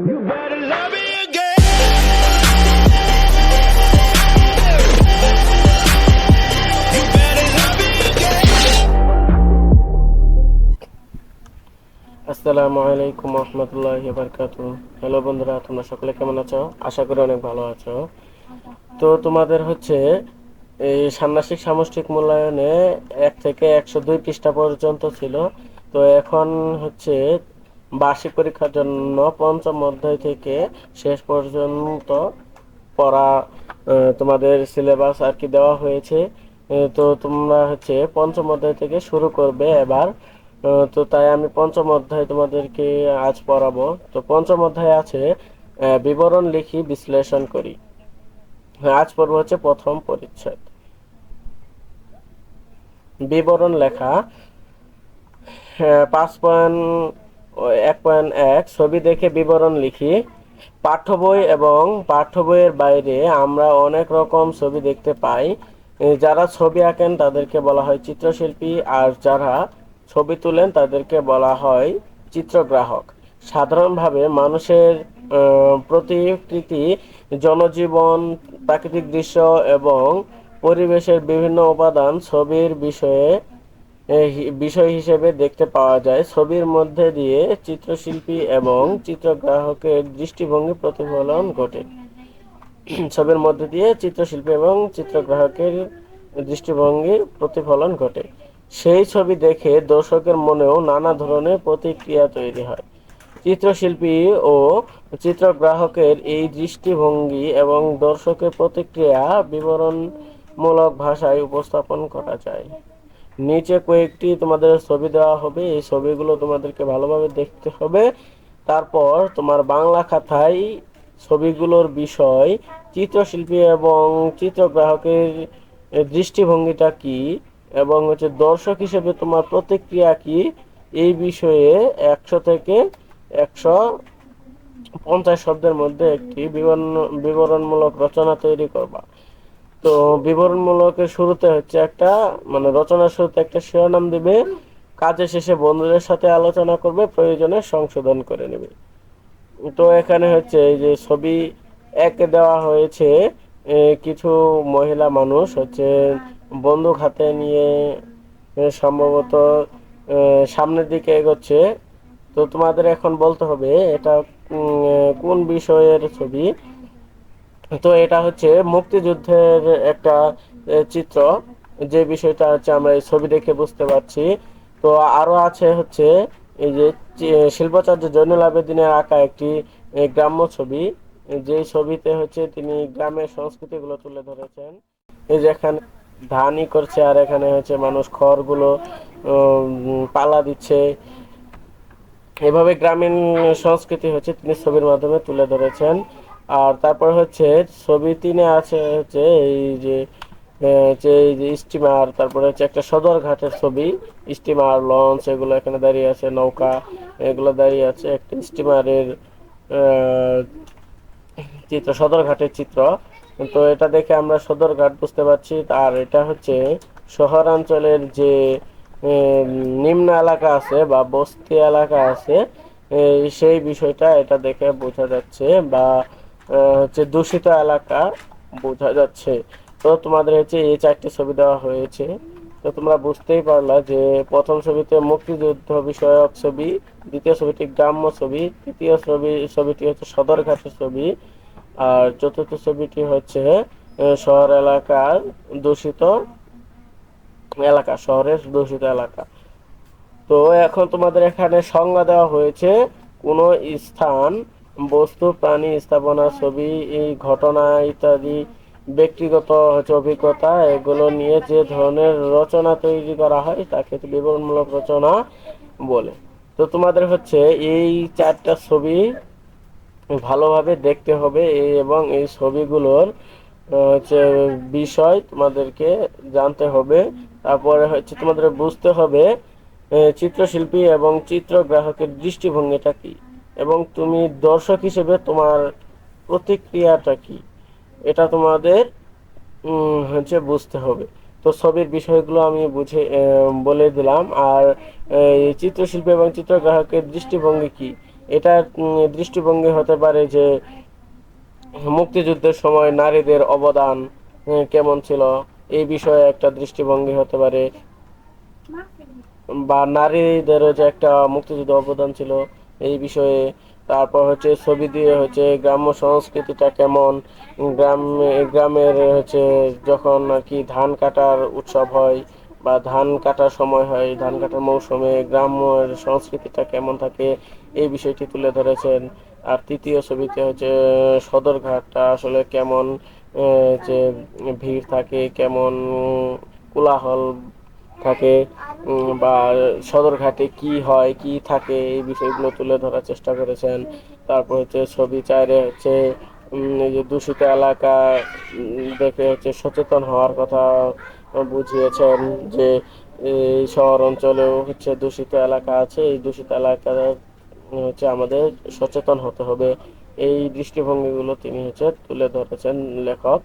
You better love me again. You better love me again. আসসালামু আলাইকুম রহমতুল্লাহি বারাকাতুহু। হ্যালো বন্ধুরা, তোমরা সকলে কেমন আছো? আশা করি অনেক ভালো আছো। তো তোমাদের হচ্ছে এই ষান্মাসিক সামষ্টিক মূল্যায়নে 1 থেকে 102 পৃষ্ঠা পর্যন্ত ছিল। তো এখন হচ্ছে বার্ষিক পরীক্ষার জন্য পঞ্চম অধ্যায় থেকে শেষ পর্যন্ত পড়া তোমাদের সিলেবাস আর কি দেওয়া হয়েছে। তো তোমরা হচ্ছে পঞ্চম অধ্যায় থেকে শুরু করবে এবার। তো তাই আমি পঞ্চম অধ্যায় তোমাদেরকে আজ পড়াবো। তো পঞ্চম অধ্যায়ে আছে বিবরণ লিখি বিশ্লেষণ করি। হ্যাঁ, আজ পড়বো হচ্ছে প্রথম পরিচ্ছেদ, বিবরণ লেখা। 5.1.1 ছবি দেখে বিবরণ লিখি। পাঠ্য বই এবং পাঠ্য বইয়ের বাইরে আমরা অনেক রকম ছবি দেখতে পাই। যারা ছবি আঁকেন তাদেরকে বলা হয় চিত্রশিল্পী, আর যারা ছবি তুলেন তাদেরকে বলা হয় চিত্রগ্রাহক। সাধারণভাবে মানুষের প্রতিকৃতি, জনজীবন, প্রাকৃতিক দৃশ্য এবং পরিবেশের বিভিন্ন উপাদান ছবির বিষয় হিসেবে দেখতে পাওয়া যায়। ছবির মধ্যে দিয়ে চিত্রশিল্পী এবং চিত্রগ্রাহকের দৃষ্টিভঙ্গি প্রতিফলন ঘটে। ছবির মধ্যে দিয়ে চিত্রশিল্পী এবং চিত্রগ্রাহকের দৃষ্টিভঙ্গির প্রতিফলন ঘটে। সেই ছবি দেখে দর্শকের মনেও নানা ধরনের প্রতিক্রিয়া তৈরি হয়। চিত্রশিল্পী ও চিত্রগ্রাহকের এই দৃষ্টিভঙ্গি এবং দর্শকের প্রতিক্রিয়া বিবরণমূলক ভাষায় উপস্থাপন করা যায়। নিচে কয়েকটি তোমাদের ছবি দেওয়া হবে, এই ছবিগুলো তোমাদেরকে ভালোভাবে দেখতে হবে। তারপর তোমার বাংলা খাতায় ছবিগুলোর বিষয়, চিত্রশিল্পী এবং চিত্রগ্রাহকের দৃষ্টিভঙ্গিটা কি এবং হচ্ছে দর্শক হিসেবে তোমার প্রতিক্রিয়া কি, এই বিষয়ে 100 থেকে 150 শব্দের মধ্যে একটি বিবরণমূলক রচনা তৈরি করবা। তো বিবরণমূলকের শুরুতে হচ্ছে একটা মানে রচনার শুরুতে একটা শিরোনাম দিবে, কাজের শেষে বন্ধুদের সাথে আলোচনা করবে, প্রয়োজনে সংশোধন করে নেবে। তো এখানে হচ্ছে এই যে ছবি একে দেওয়া হয়েছে কিছু মহিলা মানুষ হচ্ছে বন্দুক হাতে নিয়ে সম্ভবত সামনের দিকে এগোচ্ছে। তো তোমাদের এখন বলতে হবে এটা কোন বিষয়ের ছবি। তো এটা হচ্ছে মুক্তিযুদ্ধের একটা চিত্র, যে বিষয়টা হচ্ছে আমরা এই ছবি দেখে বুঝতে পারছি। তো আরো আছে হচ্ছে এই যে শিল্পাচার্য জয়নুল আবেদিনের আঁকা একটি গ্রাম্য ছবি, যে ছবিতে হচ্ছে তিনি গ্রামের সংস্কৃতিগুলো তুলে ধরেছেন। এই যে এখানে ধানই করছে আর এখানে হচ্ছে মানুষ খড়গুলো পালা দিচ্ছে। এভাবে গ্রামীণ সংস্কৃতি হচ্ছে তিনি ছবির মাধ্যমে তুলে ধরেছেন। আর তারপর হচ্ছে ছবি 3-এ আছে হচ্ছে এই যে স্টিমার, তারপরে হচ্ছে একটা সদরঘাটের ছবি, স্টিমার, লঞ্চ এগুলো এখানে দাঁড়িয়ে আছে, নৌকা এগুলো দাঁড়িয়ে আছে, একটা স্টিমারের চিত্র, সদরঘাটের চিত্র। তো এটা দেখে আমরা সদরঘাট বুঝতে পারছি। আর এটা হচ্ছে শহরাঞ্চলের যে নিম্ন এলাকা আছে বা বস্তি এলাকা আছে, সেই বিষয়টা এটা দেখে বোঝা যাচ্ছে, বা হচ্ছে দূষিত এলাকা বোঝা যাচ্ছে। তো তোমাদের হচ্ছে এই 4টি ছবি দেওয়া হয়েছে। তো তোমরা বুঝতেই পারলা যে প্রথম ছবিতে মুক্তিযুদ্ধ বিষয়ক ছবি, দ্বিতীয় ছবিটি গ্রাম্য ছবি, তৃতীয় ছবিটি হচ্ছে সদরঘাটের ছবি, আর চতুর্থ ছবিটি হচ্ছে শহর এলাকার দূষিত এলাকা, শহরের দূষিত এলাকা। তো এখন তোমাদের এখানে সংজ্ঞা দেওয়া হয়েছে কোনো স্থান, বস্তু, প্রাণী, স্থাপনা, ছবি, এই ঘটনা ইত্যাদি ব্যক্তিগত হচ্ছে অভিজ্ঞতা, এগুলো নিয়ে যে ধরনের রচনা তৈরি করা হয় তাকে বিবরণমূলক রচনা বলে। তো তোমাদের হচ্ছে এই 4টা ছবি ভালোভাবে দেখতে হবে, এবং এই ছবিগুলোর হচ্ছে বিষয় তোমাদেরকে জানতে হবে। তারপরে হচ্ছে তোমাদের বুঝতে হবে চিত্রশিল্পী এবং চিত্রগ্রাহকের দৃষ্টিভঙ্গিটা কি, এবং তুমি দর্শক হিসেবে তোমার প্রতিক্রিয়াটা কি, এটা তোমাদের হচ্ছে বুঝতে হবে। তো ছবির বিষয়গুলো আমি বুঝে বলে দিলাম। আর এই চিত্রশিল্পী এবং চিত্রগ্রাহকের দৃষ্টিভঙ্গি কি, এটা দৃষ্টিভঙ্গি হতে পারে যে মুক্তিযুদ্ধের সময় নারীদের অবদান কেমন ছিল, এই বিষয়ে একটা দৃষ্টিভঙ্গি হতে পারে, বা নারীদের যে একটা মুক্তিযুদ্ধে অবদান ছিল এই বিষয়ে। তারপর হচ্ছে ছবি দিয়ে হচ্ছে গ্রাম্য সংস্কৃতিটা কেমন, গ্রামের হচ্ছে যখন আর কি ধান কাটার উৎসব হয় বা ধান কাটার সময় হয়, ধান কাটার মৌসুমে গ্রাম্যের সংস্কৃতিটা কেমন থাকে, এই বিষয়টি তুলে ধরেছেন। আর তৃতীয় ছবিতে হচ্ছে সদরঘাটটা আসলে কেমন, যে ভিড় থাকে, কেমন কোলাহল থাকে, বা সদরঘাটে কি হয় কি থাকে, এই বিষয়গুলো তুলে ধরার চেষ্টা করেছেন। তারপর হচ্ছে ছবি চাইরে হচ্ছে এই যে দূষিত এলাকা দেখে হচ্ছে সচেতন হওয়ার কথা বুঝিয়েছেন, যে এই শহর অঞ্চলেও হচ্ছে দূষিত এলাকা আছে, এই দূষিত এলাকা হচ্ছে আমাদের সচেতন হতে হবে। এই দৃষ্টিভঙ্গিগুলো তিনি হচ্ছে তুলে ধরেছেন লেখক।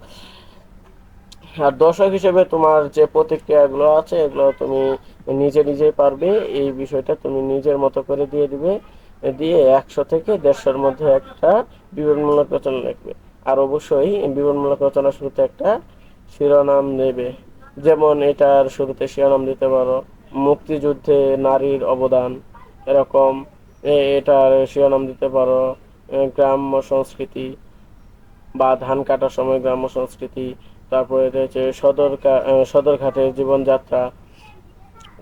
আর দর্শক হিসেবে তোমার যে প্রতিক্রিয়াগুলো আছে এগুলো তুমি নিজে নিজেই পারবে, এই বিষয়টা তুমি নিজের মতো করে দিয়ে দিবে, দিয়ে 100 থেকে 150-এর মধ্যে একটা বিবরণমূলক রচনা লিখবে। আর অবশ্যই বিবরণমূলক রচনার শুরুতে একটা শিরোনাম দেবে, যেমন এটার শুরুতে শিরোনাম দিতে পারো মুক্তিযুদ্ধে নারীর অবদান, এরকম। এটার শিরোনাম দিতে পারো গ্রাম্য সংস্কৃতি বা ধান কাটার সময় গ্রাম্য সংস্কৃতি। তারপরে রয়েছে সদরঘাটের জীবনযাত্রা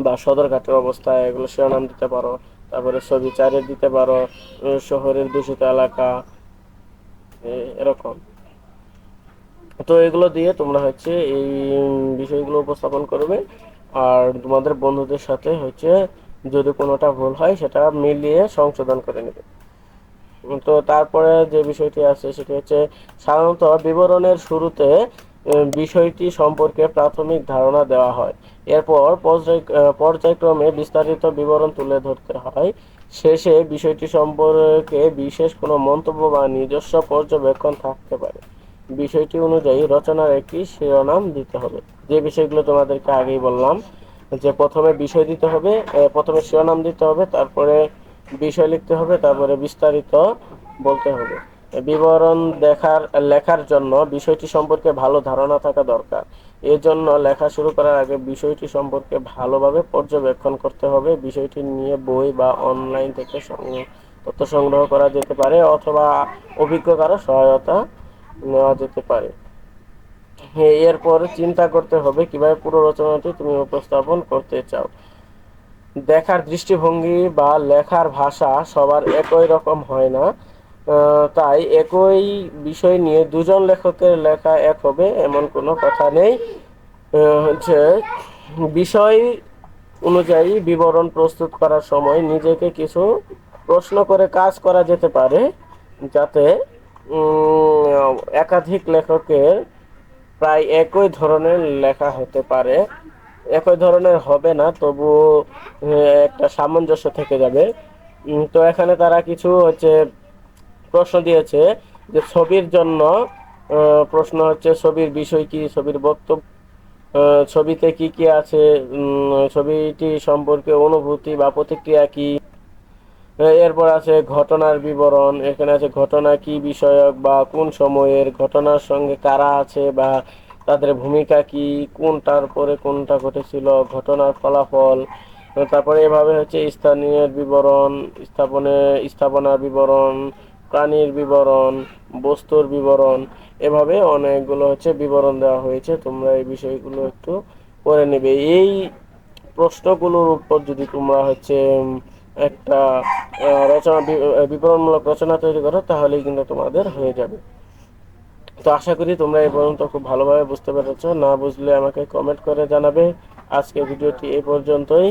বা সদরঘাটের অবস্থা, এগুলো শিরোনাম দিতে পারো। তারপরে ছবি চারে দিতে পারো শহরের দূষিত এলাকা, এরকম। তো এগুলো দিয়ে তোমরা হচ্ছে এই বিষয়গুলো উপস্থাপন করবে। আর তোমাদের বন্ধুদের সাথে হচ্ছে যদি কোনোটা ভুল হয় সেটা মিলিয়ে সংশোধন করে নেবে। তো তারপরে যে বিষয়টি আছে সেটি হচ্ছে সাধারণত বিবরণের শুরুতে বিষয়টি সম্পর্কে প্রাথমিক ধারণা দেওয়া হয়, এরপর পর্যায়ক্রমে বিস্তারিত বিবরণ তুলে ধরতে হয়, শেষে বিষয়টি সম্পর্কে বিশেষ কোনো মন্তব্য বা নিজস্ব পর্যবেক্ষণ থাকতে পারে। বিষয়টি অনুযায়ী রচনার একটি শিরোনাম দিতে হবে, যে বিষয়গুলো তোমাদেরকে আগেই বললাম, যে প্রথমে বিষয় দিতে হবে, প্রথমে শিরোনাম দিতে হবে, তারপরে বিষয় লিখতে হবে, তারপরে বিস্তারিত বলতে হবে। বিবরণ লেখার জন্য বিষয়টি সম্পর্কে ভালো ধারণা থাকা দরকার। এজন্য লেখা শুরু করার আগে বিষয়টি সম্পর্কে ভালোভাবে পর্যবেক্ষণ করতে হবে। বিষয়টি নিয়ে বই বা অনলাইন থেকে তথ্য সংগ্রহ করা যেতে পারে, অথবা অভিজ্ঞ কারো সহায়তা নেওয়া যেতে পারে। এরপর চিন্তা করতে হবে কিভাবে পুরো রচনাটি তুমি উপস্থাপন করতে চাও। দেখার দৃষ্টিভঙ্গি বা লেখার ভাষা সবার একই রকম হয় না, তাই একই বিষয় নিয়ে দুজন লেখকের লেখা এক হবে এমন কোনো কথা নেই। হচ্ছে বিষয় অনুযায়ী বিবরণ প্রস্তুত করার সময় নিজেকে কিছু প্রশ্ন করে কাজ করা যেতে পারে, যাতে একাধিক লেখকের প্রায় একই ধরনের লেখা হতে পারে, একই ধরনের হবে না, তবু একটা সামঞ্জস্য থেকে যাবে। তো এখানে তারা কিছু হচ্ছে প্রশ্ন দিয়েছে, যে ছবির জন্য প্রশ্ন হচ্ছে ছবির বিষয় কি, ছবির বক্তব্য, ছবিতে কি কি আছে, ছবিটি সম্পর্কে অনুভূতি বা প্রতিক্রিয়া কি। এরপর আছে ঘটনার বিবরণ, এখানে আছে ঘটনা কি বিষয়ক বা কোন সময়ের, ঘটনার সঙ্গে কারা আছে বা তাদের ভূমিকা কি, কোনটার পরে কোনটা ঘটেছিল, ঘটনার ফলাফল। তারপরে এভাবে হচ্ছে স্থানীয় বিবরণ, স্থাপনার বিবরণ, প্রাণীর বিবরণ, বস্তুর বিবরণ, এভাবে অনেকগুলো হচ্ছে বিবরণ দেওয়া হয়েছে। তোমরা এই বিষয়গুলো একটু পড়ে নেবে। এই প্রশ্নগুলোর উপর যদি তোমরা হচ্ছে একটা বিবরণমূলক রচনা তৈরি করো, তাহলেই কিন্তু তোমাদের হয়ে যাবে। তো আশা করি তোমরা এই পর্যন্ত খুব ভালোভাবে বুঝতে পেরেছো, না বুঝলে আমাকে কমেন্ট করে জানাবে। আজকে ভিডিওটি এই পর্যন্তই।